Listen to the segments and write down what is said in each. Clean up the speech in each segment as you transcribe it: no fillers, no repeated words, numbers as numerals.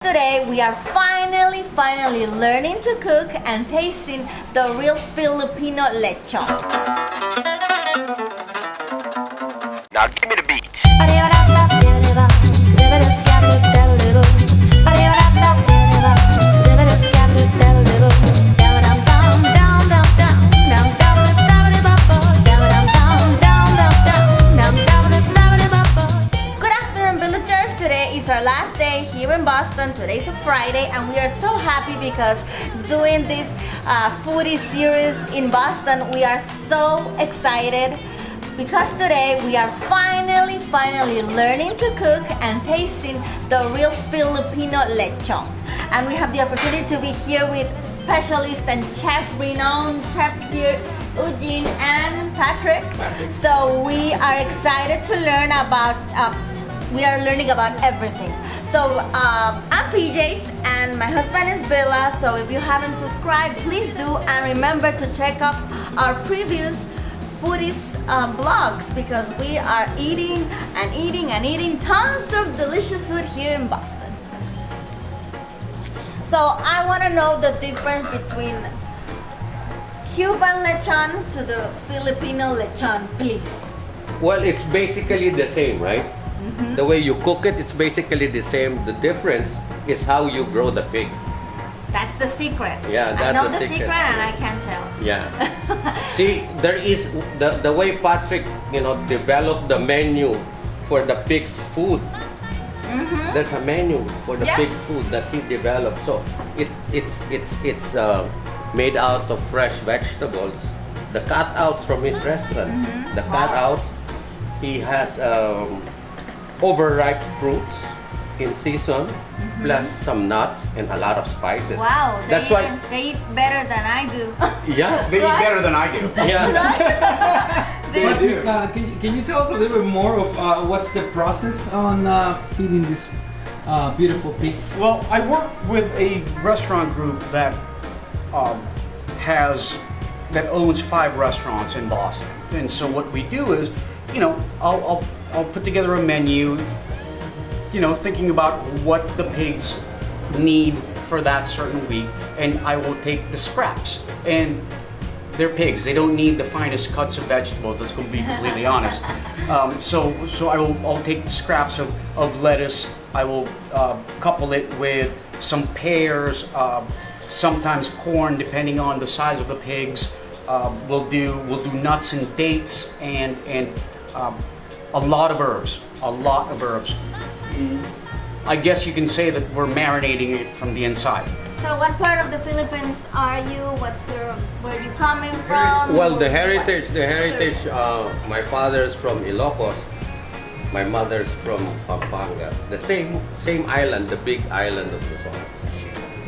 Today we are finally learning to cook and tasting the real Filipino lechon. Now give me the beat. Good afternoon, villagers. Today is our last day here in Boston. Today's a Friday and we are so happy because doing this foodie series in Boston, we are so excited because today we are finally learning to cook and tasting the real Filipino lechon. And we have the opportunity to be here with specialist and renowned chef here, Eugene and Patrick. So we are excited to learn about, we are learning about everything. So I'm PJs and my husband is Bella. So if you haven't subscribed, please do, and remember to check out our previous foodies blogs because we are eating tons of delicious food here in Boston. So I want to know the difference between Cuban lechon to the Filipino lechon, please. Well, it's basically the same, right? The way you cook it, it's basically the same. The difference is how you grow the pig. That's the secret. Yeah, I know that's the secret and I can tell. Yeah. See, there is the way Patrick, developed the menu for the pig's food. There's a menu for the pig's food that he developed. So it's made out of fresh vegetables. The cutouts from his restaurant. The cutouts, he has overripe fruits in season, plus some nuts and a lot of spices. Wow, That's why they eat better than I do. Yeah, They eat better than I do. yeah. Patrick, can you tell us a little bit more of what's the process on feeding these beautiful pigs? Well, I work with a restaurant group that owns 5 restaurants in Boston, and so what we do is, I'll put together a menu, thinking about what the pigs need for that certain week, and I will take the scraps. And they're pigs; they don't need the finest cuts of vegetables. Let's go be completely honest. So I'll take the scraps of lettuce. I will couple it with some pears, sometimes corn, depending on the size of the pigs. We'll do nuts and dates and a lot of herbs. I guess you can say that we're marinating it from the inside. So what part of the Philippines are you? Where are you coming from? Well, the heritage. My father's from Ilocos. My mother's from Pampanga. The same island, the big island of Luzon.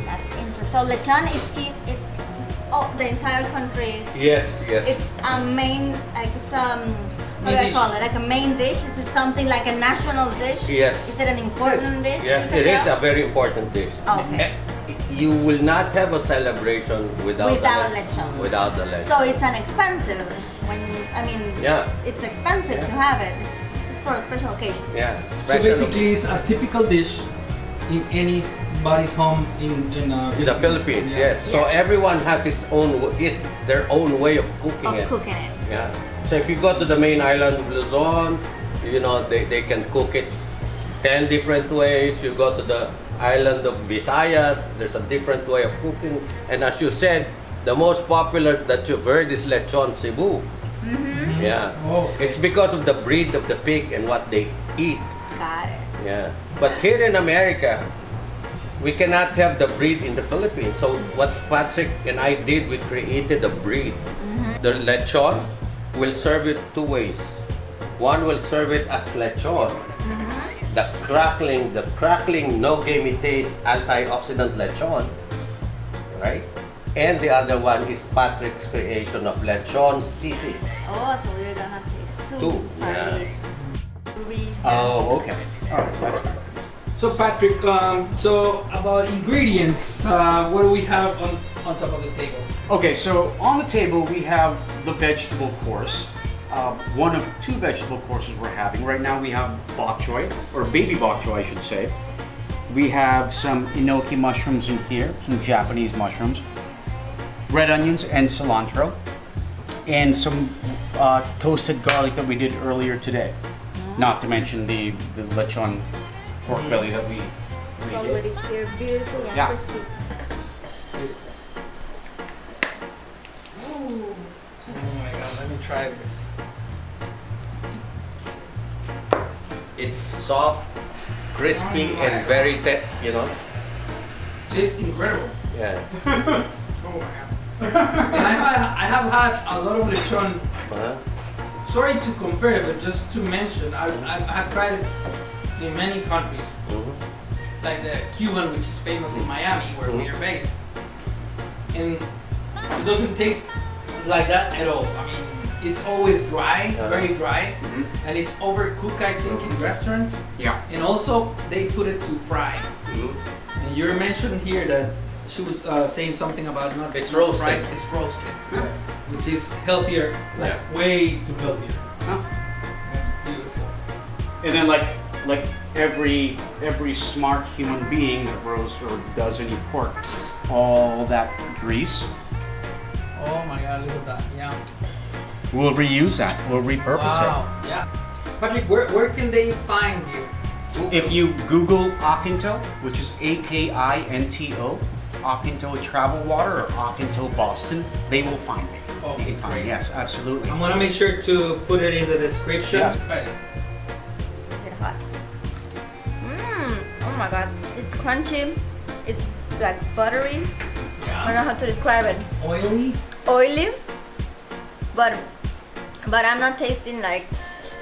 That's interesting. So lechon is the entire country. Yes. It's a main, like it's what do I dish. call it? Like a main dish? Is it something like a national dish? Yes. Is it an important dish? Yes, you it is tell? a very important dish. Okay. You will not have a celebration without lechon. Without the lechon. So it's an expensive. Yeah. It's expensive to have it. It's for a special occasion. Yeah. So basically, it's a typical dish in anybody's home in the Philippines, yes. So everyone has their own way of cooking it. Yeah. So if you go to the main island of Luzon, they can cook it 10 different ways. You go to the island of Visayas, there's a different way of cooking. And as you said, the most popular that you've heard is Lechon Cebu. Yeah. Oh, okay. It's because of the breed of the pig and what they eat. Got it. Yeah. But here in America, we cannot have the breed in the Philippines. So what Patrick and I did, we created a breed. The lechon will serve it 2 ways. One will serve it as lechon. The crackling, no gamey taste, antioxidant lechon. Right? And the other one is Patrick's creation of Lechon Sisig. Oh, so we're gonna taste 2. Yeah. Oh, okay. All right. So Patrick, so about ingredients, what do we have on top of the table? Okay, so on the table we have the vegetable course. One of 2 vegetable courses we're having. Right now we have bok choy, or baby bok choy I should say. We have some enoki mushrooms in here, some Japanese mushrooms, red onions and cilantro, and some toasted garlic that we did earlier today. Not to mention the lechon pork belly that we It's did. already here, beautiful and Yeah. crispy. Oh my god, let me try this. It's soft, crispy, and very Just incredible. Yeah. Oh my god. And I have had a lot of lechon. Uh-huh. Sorry to compare, but just to mention, I have tried it in many countries. Mhm. Like the Cuban, which is famous in Miami, where we are based. And it doesn't taste like that at all. I mean, it's always dry, very dry, and it's overcooked, I think, in restaurants. Yeah. And also, they put it to fry. Mhm. And you mentioned here that she was saying something about not It's not roasted. fried, it's roasted, which is healthier, like way too healthier. Huh? That's beautiful. And then like every smart human being that roasts or does any pork, all that grease, Oh my god, look at that. Yeah. we'll reuse that. We'll repurpose Wow. Yeah. Patrick, where can they find you? it. If you Google Akinto, which is Akinto, Akinto Travel Water or Akinto Boston, they will find me. Oh, You can find me. great. Yes, absolutely. I'm gonna make sure to put it in the description. Yeah. Right. Is it hot? Oh my god, it's crunchy. It's like buttery. I don't know how to describe it. Oily. Oily, but I'm not tasting like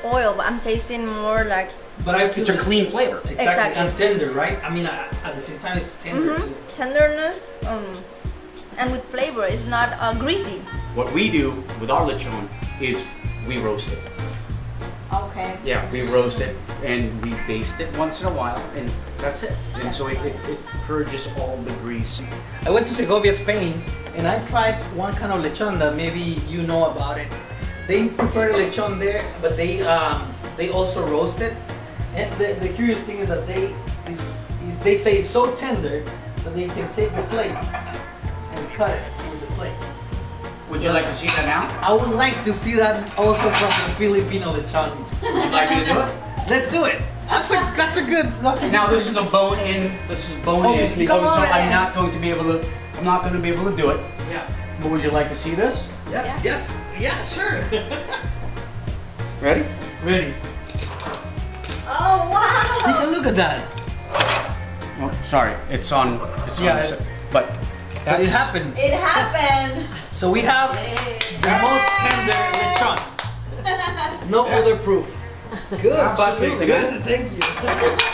oil. But I'm tasting more like But I feel It's a clean flavor. Exactly. Exactly. And tender, right? I mean, at the same time, it's tender too. tenderness, and with flavor. It's not greasy. What we do with our lechon is we roast it. Okay. Yeah, we roast it and we baste it once in a while, and that's it. And so it purges all the grease. I went to Segovia, Spain, and I tried one kind of lechon that maybe you know about it. They prepare lechon there, but they also roast it. And the curious thing is that they say it's so tender that they can take the plate and cut it with the plate. Would you like to see that now? I would like to see that also from the Filipino lechon. Would you like me to do it? Let's do it. That's a good. Now this is a bone in. This is bone Obviously. in. Go So over I'm there. not going to be able to. I'm not going to be able to do it. Yeah. But would you like to see this? Yes. Yes. Yeah. Sure. Ready? Ready. Oh wow! Take a look at that. Oh, sorry. It's on. Yeah, it's- but But it that's happened. It happened. So we have the most tender lechon. No other proof. Good, Patrick. Absolutely, Good. man. Thank you.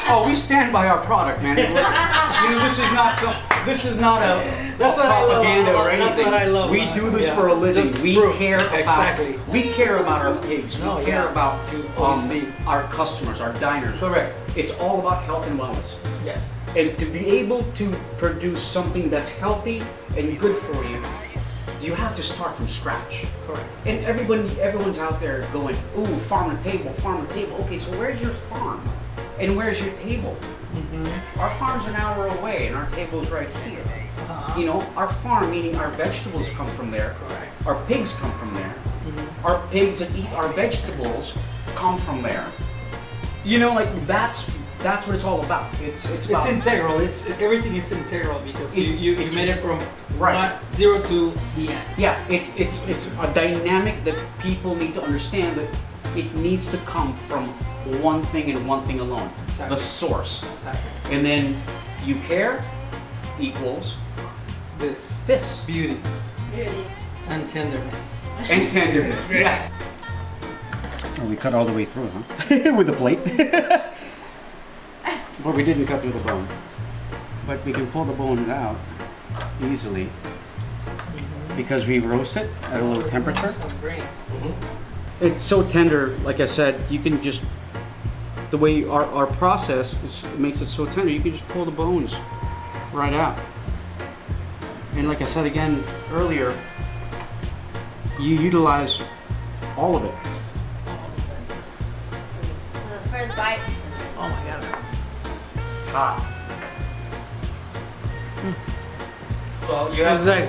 Oh, we stand by our product, man. You know, this is not some. This is not a That's what I love propaganda about- or anything. that's what I love We about do it. this Yeah. for a living. Just We proof. care about. Exactly. We care about our pigs. No, we care yeah. about Obviously. our customers, our diners. Correct. It's all about health and wellness. Yes. And to be able to produce something that's healthy and good for you, you have to start from scratch. Correct. And everyone's out there going, ooh, farm to table, farm to table. Okay, so where's your farm? And where's your table? Our farm's an hour away and our table's right here. Uh-huh. You know, our farm, meaning our vegetables come from there. Correct. Our pigs come from there. Our pigs that eat our vegetables come from there. You know, like that's what it's all about. It's about It's integral. It's everything is integral because you It's- made it from Right. 0 to the end. Yeah, it's a dynamic that people need to understand that it needs to come from one thing and one thing alone, Exactly. the source. Exactly. And then you care equals This this beauty Beauty. and tenderness. and tenderness. Yes. Oh, we cut all the way through, huh? With the plate. But we didn't cut through the bone. But we can pull the bone out easily because we roast it at a low temperature. Some grains. It's so tender, like I said, you can just, the way our process makes it so tender, you can just pull the bones right out. And like I said again earlier, you utilize all of it. The first bite. Oh my god. It's hot. So you have It's like-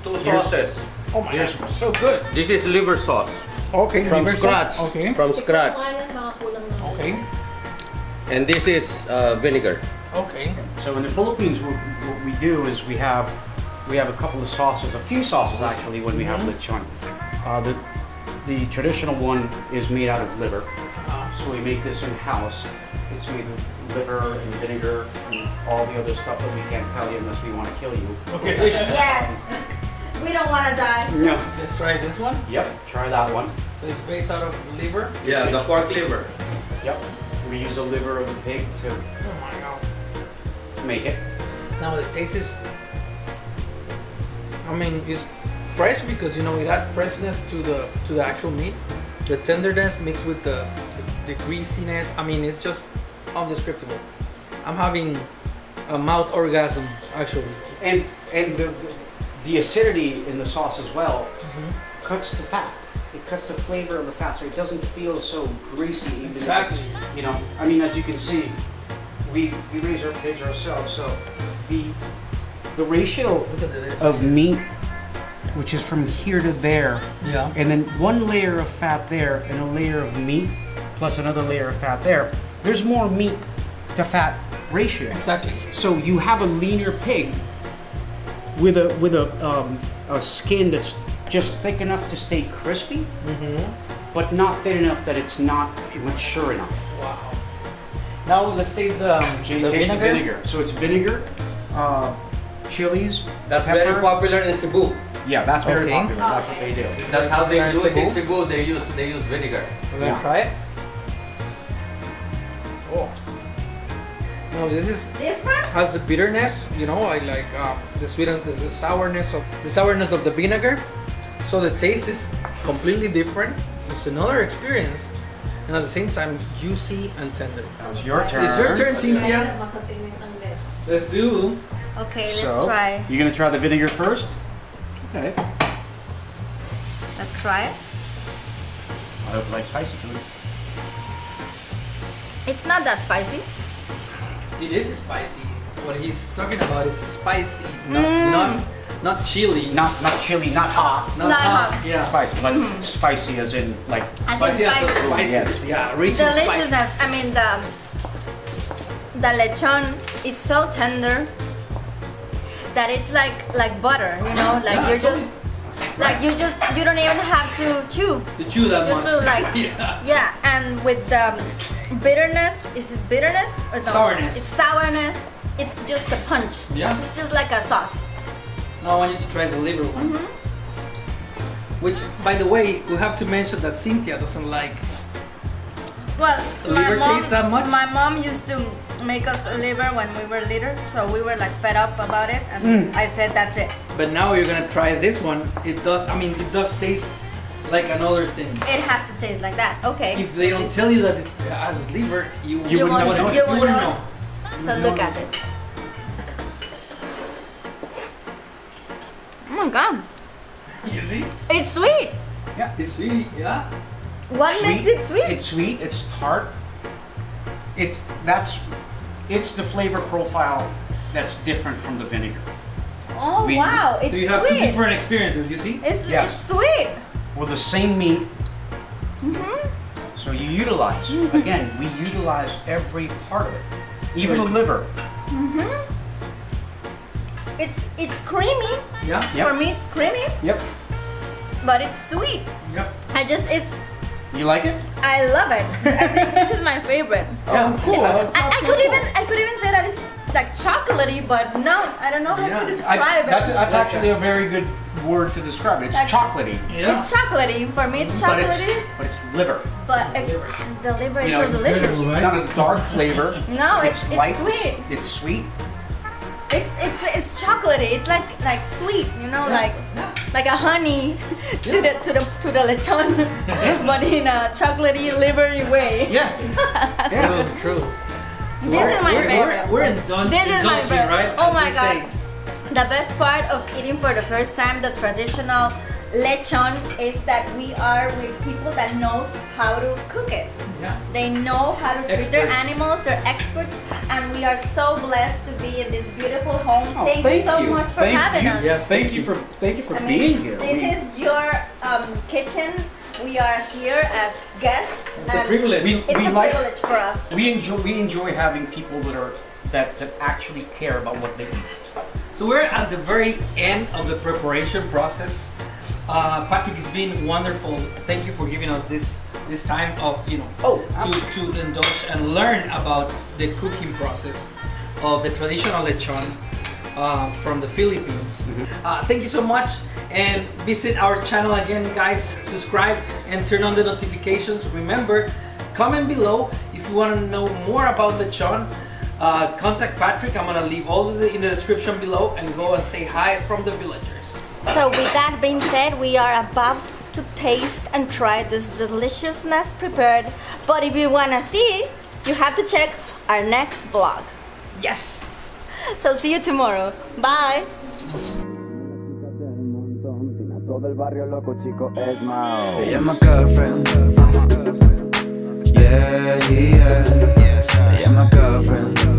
two sauces. Oh my god, so good. This is liver sauce Okay, from liver scratch. sauce. Okay. From scratch. Okay. And this is vinegar. Okay. So in the Philippines, what we do is we have a couple of sauces, a few sauces actually, when we have lechon. The traditional one is made out of liver, so we make this in house. It's made with liver and vinegar and all the other stuff that we can't tell you unless we want to kill you. Okay. Yes. We don't want to die. No. Let's try this one. Yep. Try that one. So it's based out of liver. Yeah, the pork liver. Yep. We use the liver of the pig to Oh my god. make it. Now the taste is, I mean, it's fresh because you know it adds freshness to the actual meat. The tenderness mixed with the greasiness. I mean, it's just undescribable. I'm having a mouth orgasm actually. And the acidity in the sauce as well cuts the fat. It cuts the flavor of the fat, so it doesn't feel so greasy. Even Exactly. If it's, you know, I mean, as you can see, we raise our pigs ourselves, so the ratio Look at it. of meat, which is from here to there, Yeah. and then one layer of fat there and a layer of meat plus another layer of fat there, there's more meat to fat ratio. Exactly. So you have a leaner pig with a skin that's just thick enough to stay crispy, but not thin enough that it's not mature enough. Wow. Now let's taste the vinegar. So it's vinegar, chilies, That's pepper. very popular in Cebu. Yeah, that's very Okay. popular. That's what they do. That's how they Popular in do it in Cebu? Cebu. They use vinegar. We're gonna Yeah. try it. Oh. No, this is Different? has the bitterness. You know, I like the sweet and the sourness of the vinegar. So the taste is completely different. It's another experience, and at the same time juicy and tender. It's your turn. It's your turn, Cynthia. Let's do. Okay, let's So, try. you're gonna try the vinegar first? Okay. Let's try it. I hope you like spicy food. It's not that spicy. It is spicy. What he's talking about is spicy, not chili, Not chili, not hot. not Not hot. hot. Yeah. Spicy, like spicy as in like I Spicy think as spicy. the spices. Yes. Yeah, rich and spicy. Deliciousness. I mean the lechon is so tender that it's like butter, you know, like Yeah, you're totally. just like you don't even have to chew. To chew that Just much. to like Yeah. yeah, and with the bitterness, is it bitterness or no? Sourness. It's sourness. It's just a punch. Yeah. It's just like a sauce. Now I want you to try the liver one. Which, by the way, we have to mention that Cynthia doesn't like. Well, Liver taste that much? My mom used to make us liver when we were little, so we were like fed up about it, and I said that's it. But now you're gonna try this one. It does. I mean, it does taste like another thing. It has to taste like that. Okay. If they don't tell you that it has liver, you You wouldn't won't- know it. you You won't wouldn't know. know. So look at this. Oh my god, You see? it's sweet. It's sweet. Yeah. What makes it sweet? It's sweet. It's tart. It's the flavor profile that's different from the vinegar. Oh we- wow, it's So you have sweet. two different experiences. You see? It's Yes. sweet. With the same meat. So you utilize. Again, we utilize every part of it, even the liver. It's creamy. Yeah. Yep. For me, it's creamy, Yep. but it's sweet. Yep. You like it? I love it. I think this is my favorite. Yeah. Cool. I could even say that it's like chocolatey, but no, I don't know how Yeah. to describe That's it. actually a very good word to describe it. It's Like- chocolatey. Yeah. It's chocolatey. For me, it's chocolatey, But it's liver. but the liver is You so know, delicious. Not a dark flavor. No, it's light. sweet. It's sweet. It's chocolatey. It's like sweet, you know, like a honey to the lechon, but in a chocolatey livery way. Yeah. True. True. This is my favorite. We're indulging, This is my favorite. right? Oh As my we god. say. The best part of eating for the first time the traditional lechon is that we are with people that knows how to cook it. Yeah. They know how to treat their Experts. animals, they're experts, and we are so blessed to be in this beautiful home. Oh, thank you thank so you. much for Thank having you. us. Yes, Thank you for I mean, being here. this is your kitchen. We are here as guests. It's a and privilege. It's a like- privilege for us. we enjoy having people that actually care about what they eat. So we're at the very end of the preparation process. Patrick, it's been wonderful. Thank you for giving us this time of to indulge and learn about the cooking process of the traditional lechon from the Philippines. Thank you so much, and visit our channel again, guys. Subscribe and turn on the notifications. Remember, comment below if you want to know more about lechon. Contact Patrick. I'm gonna leave all of it in the description below, and go and say hi from the villagers. So with that being said, we are about to taste and try this deliciousness prepared. But if you wanna see, you have to check our next vlog. Yes. So see you tomorrow. Bye. Todo el barrio loco, chico, es Mao. Ella es my girlfriend. Yeah, yeah. Ella es my girlfriend.